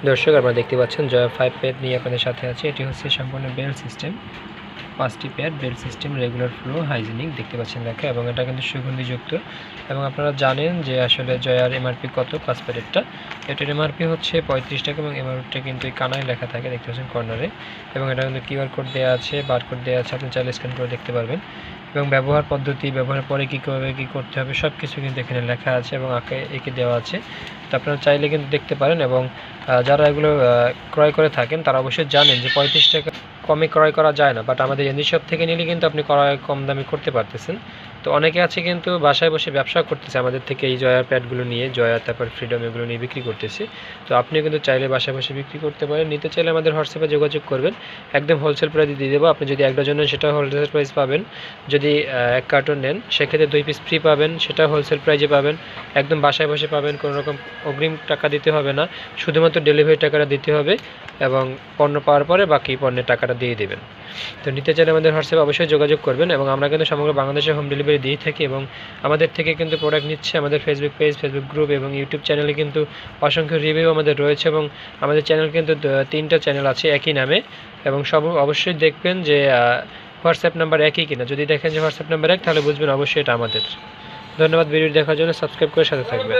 দর্শক আপনারা দেখতে পাচ্ছেন জয়া 5 প্যাড নিয়ে আপনাদের সাথে আছে। এটি হচ্ছে সম্পূর্ণ বেল্ট সিস্টেম, 5টি pad belt system, regular flow, hygienic দেখতে পাচ্ছেন লেখা, এবং এটা কিন্তু সুগন্ধিযুক্ত। এবং আপনারা জানেন যে আসলে জয়ার এমআরপি কত, 5 প্যাডেরটা। এটার এমআরপি হচ্ছে 35 টাকা, এবং এমআরপিটা কিন্তু এই কানায় লেখা থাকে, দেখতে পাচ্ছেন কর্নারে। এবং এটা কিন্তু কিউআর কোড দেওয়া আছে, বারকোড দেওয়া আছে, আপনি চাইলে স্ক্যান করে দেখতে পারবেন। এবং ব্যবহার পদ্ধতি, ব্যবহারের পরে কীভাবে কী করতে হবে সব কিছু কিন্তু এখানে লেখা আছে এবং এঁকে দেওয়া আছে। তো আপনারা চাইলে কিন্তু দেখতে পারেন। এবং যারা এগুলো ক্রয় করে থাকেন তারা অবশ্যই জানেন যে 35 টাকা কমে ক্রয় করা যায় না, বাট আমাদের এনজি শপ থেকে নিলে কিন্তু আপনি ক্রয় কম দামে করতে পারতেছেন। তো অনেকে আছে কিন্তু বাসায় বসে ব্যবসা করতেছে আমাদের থেকে এই জয়ার প্যাডগুলো নিয়ে, জয়া তারপর ফ্রিডম এগুলো নিয়ে বিক্রি করতেছে। তো আপনিও কিন্তু চাইলে বাসায় বসে বিক্রি করতে পারেন। নিতে চাইলে আমাদের হোয়াটসঅ্যাপে যোগাযোগ করবেন, একদম হোলসেল প্রাইস দিয়ে দেবো। আপনি যদি 1 ডজন নেন সেটা হোলসেল প্রাইস পাবেন, যদি 1 কার্টন নেন সেক্ষেত্রে 2 পিস ফ্রি পাবেন, সেটা হোলসেল প্রাইসে পাবেন। একদম বাসায় বসে পাবেন, কোনো রকম অগ্রিম টাকা দিতে হবে না, শুধুমাত্র ডেলিভারি টাকাটা দিতে হবে এবং পণ্য পাওয়ার পরে বাকি পণ্যের টাকাটা দিয়ে দেবেন। তো নিতে চাইলে আমাদের হোয়াটসঅ্যাপে অবশ্যই যোগাযোগ করবেন। এবং আমরা কিন্তু সমগ্র বাংলাদেশে হোম ডেলিভারি দিয়ে থাকি, এবং আমাদের থেকে কিন্তু প্রোডাক্ট নিচ্ছে আমাদের ফেসবুক পেজ, ফেসবুক গ্রুপ এবং ইউটিউব চ্যানেলে কিন্তু অসংখ্য রিভিউ আমাদের রয়েছে। এবং আমাদের চ্যানেল কিন্তু 3টা চ্যানেল আছে একই নামে, এবং সব অবশ্যই দেখবেন যে হোয়াটসঅ্যাপ নাম্বার একই কিনা। যদি দেখেন যে হোয়াটসঅ্যাপ নাম্বার এক, তাহলে বুঝবেন অবশ্যই এটা আমাদের। ধন্যবাদ ভিডিও দেখার জন্য, সাবস্ক্রাইব করে সাথে থাকবেন।